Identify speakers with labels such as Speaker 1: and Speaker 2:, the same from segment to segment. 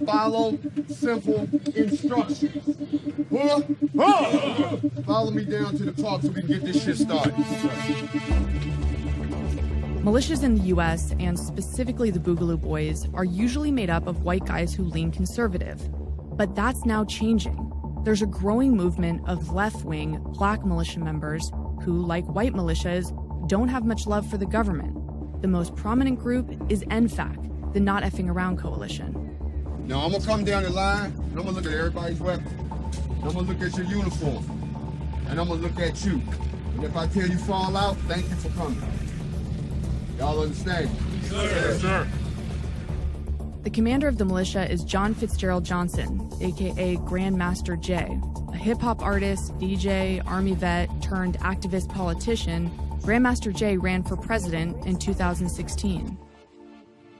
Speaker 1: Follow simple instructions. Follow me down to the park so we can get this shit started.
Speaker 2: Militias in the U.S., and specifically the Boogaloo Boys, are usually made up of white guys who lean conservative. But that's now changing. There's a growing movement of left-wing black militia members who, like white militias, don't have much love for the government. The most prominent group is NFAC, the Not Effing Around Coalition.
Speaker 1: Now, I'm going to come down the line, and I'm going to look at everybody's weapon. I'm going to look at your uniform, and I'm going to look at you. And if I tell you fall out, thank you for coming. Y'all understand?
Speaker 3: Yes, sir.
Speaker 2: The commander of the militia is John Fitzgerald Johnson, aka Grandmaster J. A hip-hop artist, DJ, Army vet, turned activist politician, Grandmaster J ran for president in 2016.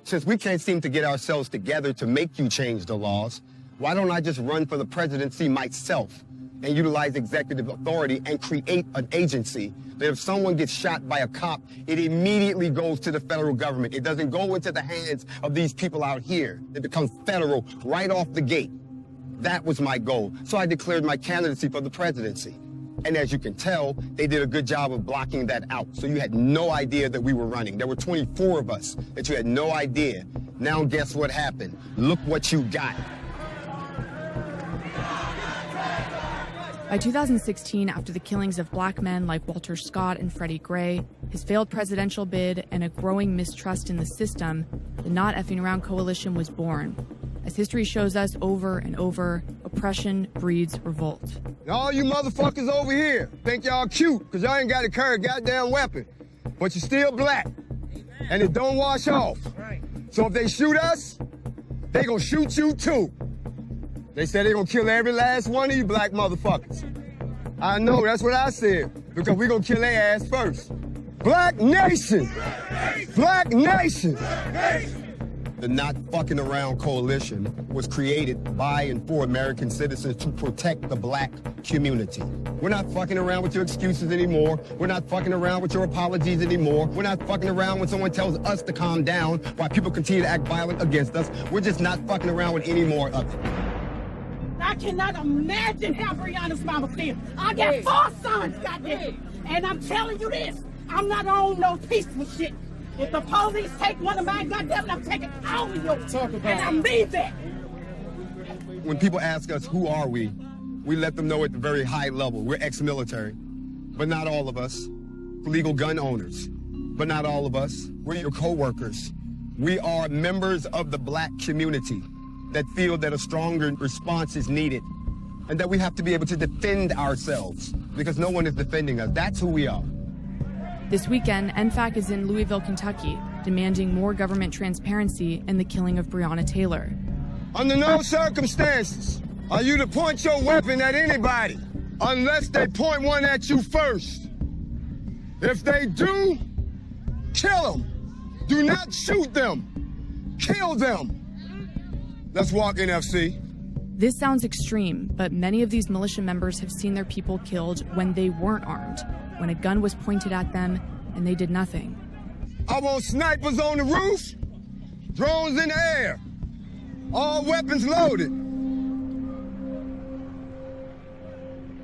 Speaker 4: Since we can't seem to get ourselves together to make you change the laws, why don't I just run for the presidency myself and utilize executive authority and create an agency that if someone gets shot by a cop, it immediately goes to the federal government. It doesn't go into the hands of these people out here. It becomes federal right off the gate. That was my goal. So I declared my candidacy for the presidency. And as you can tell, they did a good job of blocking that out. So you had no idea that we were running. There were 24 of us that you had no idea. Now guess what happened? Look what you got.
Speaker 2: By 2016, after the killings of black men like Walter Scott and Freddie Gray, his failed presidential bid, and a growing mistrust in the system, the Not Effing Around Coalition was born. As history shows us over and over, oppression breeds revolt.
Speaker 1: All you motherfuckers over here think y'all cute because y'all ain't got to carry a goddamn weapon, but you're still black, and it don't wash off. So if they shoot us, they gonna shoot you too. They said they gonna kill every last one of you black motherfuckers. I know, that's what I said, because we gonna kill their ass first. Black Nation! Black Nation!
Speaker 4: The Not Fucking Around Coalition was created by and for American citizens to protect the black community. We're not fucking around with your excuses anymore. We're not fucking around with your apologies anymore. We're not fucking around when someone tells us to calm down while people continue to act violent against us. We're just not fucking around with any more of it.
Speaker 5: I cannot imagine how Brianna's mama feels. I got 4 sons, goddamn. And I'm telling you this, I'm not on no peaceful shit. If the police take one of mine, goddamn, I'm taking all of yours. And I mean that.
Speaker 4: When people ask us, who are we let them know at the very high level. We're ex-military, but not all of us. Legal gun owners, but not all of us. We're your co-workers. We are members of the black community that feel that a stronger response is needed and that we have to be able to defend ourselves because no one is defending us. That's who we are.
Speaker 2: This weekend, NFAC is in Louisville, Kentucky, demanding more government transparency in the killing of Breonna Taylor.
Speaker 1: Under no circumstances are you to point your weapon at anybody unless they point one at you first. If they do, kill them. Do not shoot them. Kill them. Let's walk, NFC.
Speaker 2: This sounds extreme, but many of these militia members have seen their people killed when they weren't armed, when a gun was pointed at them and they did nothing.
Speaker 1: I want snipers on the roof, drones in the air, all weapons loaded.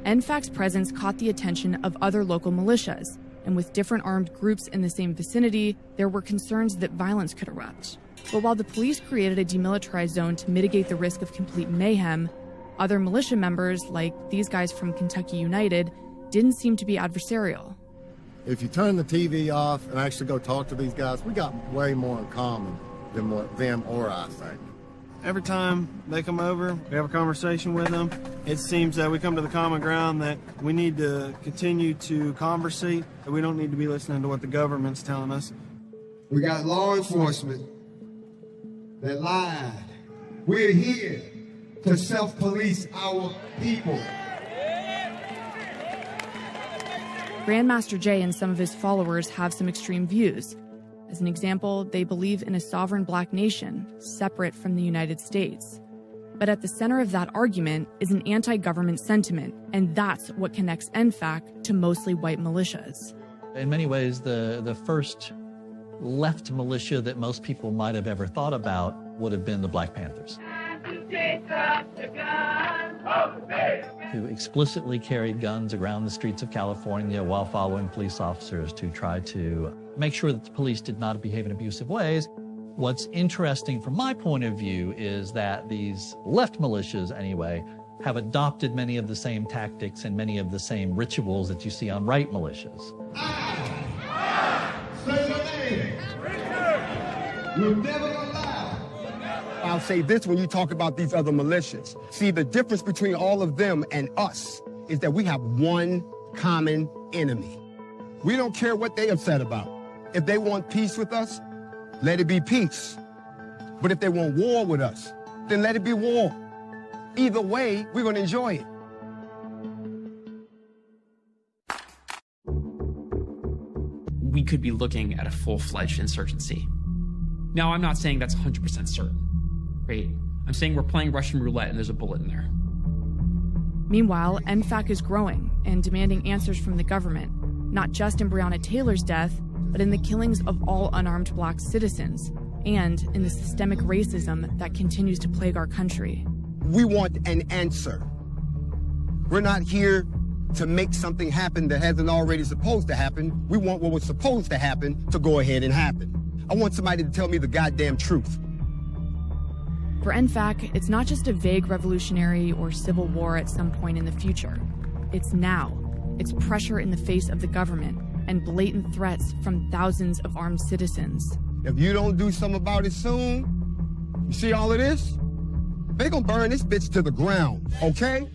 Speaker 2: NFAC's presence caught the attention of other local militias, and with different armed groups in the same vicinity, there were concerns that violence could erupt. But while the police created a demilitarized zone to mitigate the risk of complete mayhem, other militia members, like these guys from Kentucky United, didn't seem to be adversarial.
Speaker 6: If you turn the TV off and actually go talk to these guys, we got way more in common than what them or I think.
Speaker 7: Every time they come over, we have a conversation with them. It seems that we come to the common ground that we need to continue to conversate, that we don't need to be listening to what the government's telling us.
Speaker 1: We got law enforcement that lied. We're here to self-police our people.
Speaker 2: Grandmaster J and some of his followers have some extreme views. As an example, they believe in a sovereign black nation, separate from the United States. But at the center of that argument is an anti-government sentiment, and that's what connects NFAC to mostly white militias.
Speaker 8: In many ways, the first left militia that most people might have ever thought about would have been the Black Panthers. who explicitly carried guns around the streets of California while following police officers to try to make sure that the police did not behave in abusive ways. What's interesting from my point of view is that these left militias, anyway, have adopted many of the same tactics and many of the same rituals that you see on right militias.
Speaker 1: Say your name. You're never allowed. I'll say this when you talk about these other militias. See, the difference between all of them and us is that we have one common enemy. We don't care what they upset about. If they want peace with us, let it be peace. But if they want war with us, then let it be war. Either way, we're going to enjoy it.
Speaker 3: We could be looking at a full-fledged insurgency. Now, I'm not saying that's 100% certain, right? I'm saying we're playing Russian roulette and there's a bullet in there.
Speaker 2: Meanwhile, NFAC is growing and demanding answers from the government, not just in Breonna Taylor's death, but in the killings of all unarmed Black citizens and in the systemic racism that continues to plague our country.
Speaker 1: We want an answer. We're not here to make something happen that hasn't already supposed to happen. We want what was supposed to happen to go ahead and happen. I want somebody to tell me the goddamn truth.
Speaker 2: For NFAC, it's not just a vague revolutionary or civil war at some point in the future. It's now. It's pressure in the face of the government and blatant threats from thousands of armed citizens.
Speaker 1: If you don't do something about it soon, you see all of this? They gonna burn this bitch to the ground, okay?